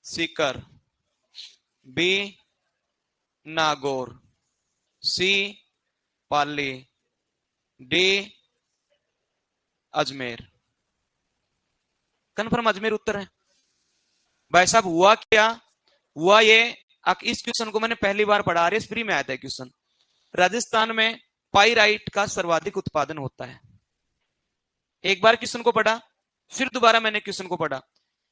Sikar, B Nagaur, सी पाली, D Ajmer. Confirm Ajmer उत्तर है। भाई साहब हुआ क्या, हुआ ये, इस क्वेश्चन को मैंने पहली बार पढ़ा, आरएस फ्री में आया था क्वेश्चन। राजस्थान में पाइराइट का सर्वाधिक उत्पादन होता है। एक बार क्वेश्चन को पढ़ा, फिर दोबारा मैंने क्वेश्चन को पढ़ा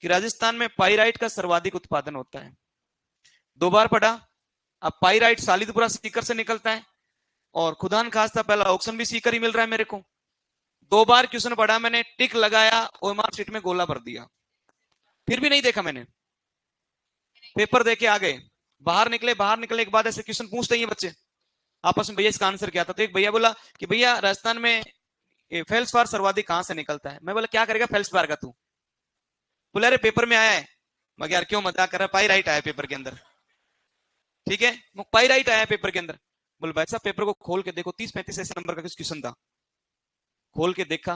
कि राजस्थान में पाइराइट का सर्वाधिक उत्पादन होता है। दो बार पढ़ा। अब पाइराइट सालिदपुरा सीकर से निकलता है और खुदा न खास्ता पहला ऑक्शन भी सीकर ही मिल रहा है मेरे को। दो बार क्वेश्चन पढ़ा मैंने, टिक लगाया, ओएमआर शीट में गोला भर दिया, फिर भी नहीं देखा मैंने। पेपर देके आ गए, बाहर निकले के बाद ऐसे क्वेश्चन पूछते हैं बच्चे आपस में, भैया इसका आंसर क्या था? तो एक भैया बोला कि भैया राजस्थान में फेल्सपार सर्वाधिक कहां से निकलता है? मैं बोला क्या करेगा फेल्सपार का तू? बोला अरे पेपर में आया है। मैं यार क्यों मजाक कर रहा है, पाइराइट आया पेपर के अंदर। ठीक है, पाइराइट आया पेपर के अंदर। बोले भाई साहब पेपर को खोल के देखो, 30-35 ऐसे नंबर का क्वेश्चन था। खोल के देखा,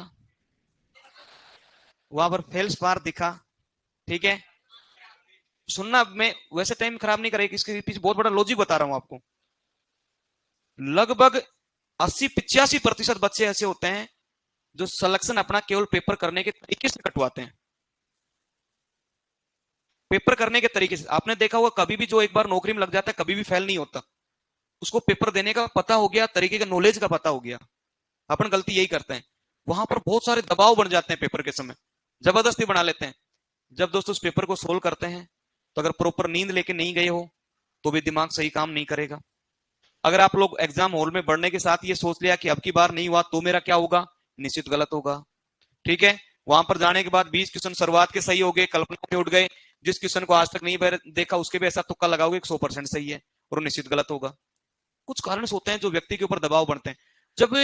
वहां पर फेल्सपार दिखा। ठीक है, सुनना, मैं वैसे टाइम खराब नहीं करेगी, इसके पीछे बहुत बड़ा लॉजिक बता रहा हूं आपको। लगभग 80-85% बच्चे ऐसे होते हैं जो सिलेक्शन अपना केवल पेपर करने के तरीके से कटवाते हैं। पेपर करने के तरीके से आपने देखा होगा, कभी भी जो एक बार नौकरी में लग जाता है कभी भी फेल नहीं होता। उसको पेपर देने का पता हो गया, तरीके का नॉलेज का पता हो गया। अपन गलती यही करते हैं, वहां पर बहुत सारे दबाव बन जाते हैं पेपर के समय, जबरदस्ती बना लेते हैं। जब दोस्तों उस पेपर को सोल्व करते हैं तो अगर प्रॉपर नींद लेके नहीं गए हो तो भी दिमाग सही काम नहीं करेगा। अगर आप लोग एग्जाम हॉल में बढ़ने के साथ ये सोच लिया कि अब की बार नहीं हुआ तो मेरा क्या होगा, निश्चित गलत होगा। ठीक है, वहां पर जाने के बाद 20 क्वेश्चन शुरुआत के सही हो गए, कल्पना में उठ गए। जिस क्वेश्चन को आज तक नहीं देखा उसके भी ऐसा तुक्का लगाओगे 100% सही है और निश्चित गलत होगा। कुछ कारण होते हैं जो व्यक्ति के ऊपर दबाव बनते हैं। जब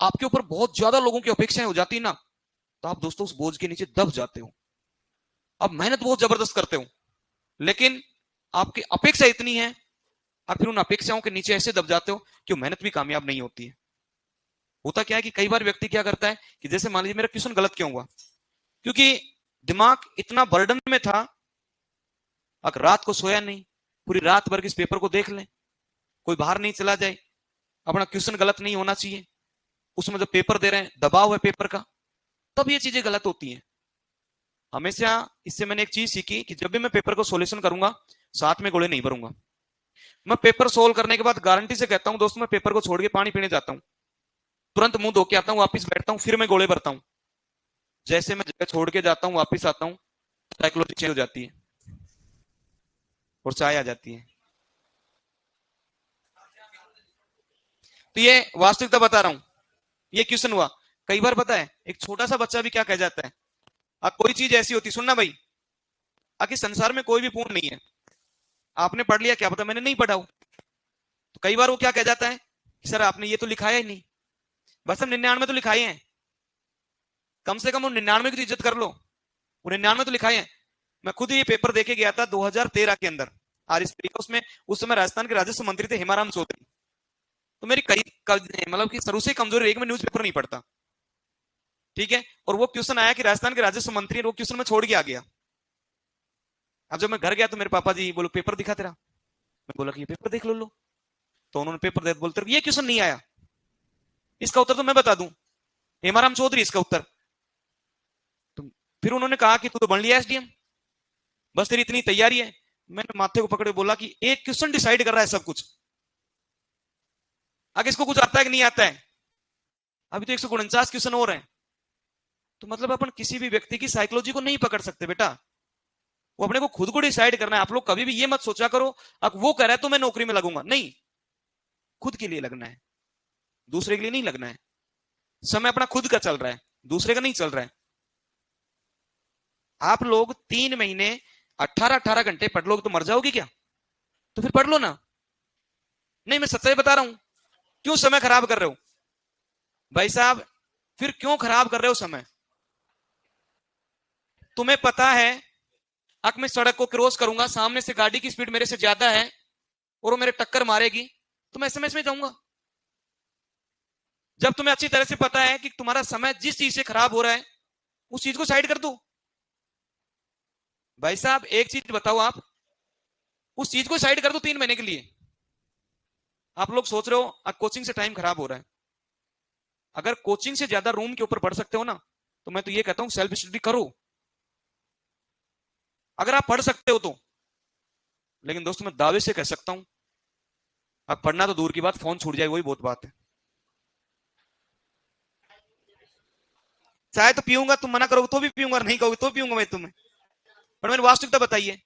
आपके ऊपर बहुत ज्यादा लोगों की अपेक्षाएं हो जाती ना, तो आप दोस्तों उस बोझ के नीचे दब जाते हो। आप मेहनत बहुत जबरदस्त करते हो, लेकिन आपकी अपेक्षा इतनी है, आप फिर उन अपेक्षाओं के नीचे ऐसे दब जाते हो कि मेहनत भी कामयाब नहीं होती है। होता क्या है कि कई बार व्यक्ति क्या करता है कि जैसे मान लीजिए मेरा क्वेश्चन गलत क्यों हुआ, क्योंकि दिमाग इतना बर्डन में था, अगर रात को सोया नहीं, पूरी रात भर इस पेपर को देख ले, कोई बाहर नहीं चला जाए, अपना क्वेश्चन गलत नहीं होना चाहिए, उसमें जो पेपर दे रहे हैं दबाव है पेपर का, तब ये चीजें गलत होती हैं। हमेशा इससे मैंने एक चीज सीखी कि जब भी मैं पेपर को सॉल्यूशन करूंगा साथ में गोले नहीं भरूंगा। मैं पेपर सोल्व करने के बाद गारंटी से कहता हूं दोस्तों, मैं पेपर को छोड़ के पानी पीने जाता हूं, तुरंत मुंह धो के आता हूं, वापिस बैठता हूं, फिर मैं गोले भरता हूं। जैसे मैं जगह छोड़ के जाता हूं वापिस आता हूं, साइकोलॉजी चेंज हो जाती है और चाय आ जाती है। तो ये वास्तविकता बता रहा हूं, ये क्वेश्चन हुआ। कई बार पता है एक छोटा सा बच्चा भी क्या कह जाता है, कोई चीज ऐसी होती, सुनना भाई, आखिर संसार में कोई भी पूर्ण नहीं है। आपने पढ़ लिया, क्या पता मैंने नहीं पढ़ा हो, तो कई बार वो क्या कह जाता है कि सर आपने ये तो लिखाया ही नहीं। बस हम 99 तो लिखाए हैं, कम से कम वो 99 की तो इज्जत कर लो, वो 99 तो लिखाए हैं। मैं खुद ये पेपर देके गया था 2013 के अंदर, उसमें उस समय राजस्थान के राजस्व मंत्री थे हेमाराम चौधरी। तो मेरी कई मतलब कि शुरू से कमजोरी रही, मैं न्यूज पेपर नहीं पढ़ता। ठीक है, और वो क्वेश्चन आया कि राजस्थान के राजस्व मंत्री, वो क्वेश्चन मैं छोड़ के आ गया। अब जब मैं घर गया तो मेरे पापा जी बोलो पेपर दिखा तेरा, मैं बोला कि ये पेपर देख लो। तो उन्होंने पेपर दे बोलते ये क्वेश्चन नहीं आया, इसका उत्तर तो मैं बता दूं, हेमाराम चौधरी इसका उत्तर। तो फिर उन्होंने कहा कि तू तो बन लिया एसडीएम, बस तेरी इतनी तैयारी है। मैंने माथे को पकड़े बोला कि एक क्वेश्चन डिसाइड कर रहा है सब कुछ, आगे इसको कुछ आता है कि नहीं आता है? अभी तो 149 क्वेश्चन और हैं। तो मतलब अपन किसी भी व्यक्ति की साइकोलॉजी को नहीं पकड़ सकते बेटा, वो अपने को खुद को डिसाइड करना है। आप लोग कभी भी ये मत सोचा करो अब वो कह रहा है तो मैं नौकरी में लगूंगा, नहीं, खुद के लिए लगना है, दूसरे के लिए नहीं लगना है। समय अपना खुद का चल रहा है, दूसरे का नहीं चल रहा है। आप लोग 3 महीने 18-18 घंटे पढ़ लोगे तो मर जाओगे क्या? तो फिर पढ़ लो ना। नहीं, मैं सच्चाई बता रहा हूं, क्यों समय खराब कर रहे हो भाई साहब? फिर क्यों खराब कर रहे हो समय? तुम्हें पता है अगर मैं सड़क को क्रॉस करूंगा, सामने से गाड़ी की स्पीड मेरे से ज्यादा है और वो मेरे टक्कर मारेगी, तो मैं एसएमएस में जाऊंगा। जब तुम्हें अच्छी तरह से पता है कि तुम्हारा समय जिस चीज से खराब हो रहा है उस चीज को साइड कर दो। भाई साहब एक चीज बताओ, आप उस चीज को साइड कर दो 3 महीने के लिए। आप लोग सोच रहे हो कोचिंग से टाइम खराब हो रहा है, अगर कोचिंग से ज्यादा रूम के ऊपर पढ़ सकते हो ना, तो मैं तो ये कहता हूं सेल्फ स्टडी करो, अगर आप पढ़ सकते हो तो। लेकिन दोस्तों मैं दावे से कह सकता हूं, अब पढ़ना तो दूर की बात, फोन छूट जाए वही बहुत बात है। चाहे तो पीऊंगा, तुम मना करोगे तो भी पीऊंगा, और नहीं कहोगे तो पीऊंगा मैं तुम्हें, पर मैंने वास्तविकता बताइए।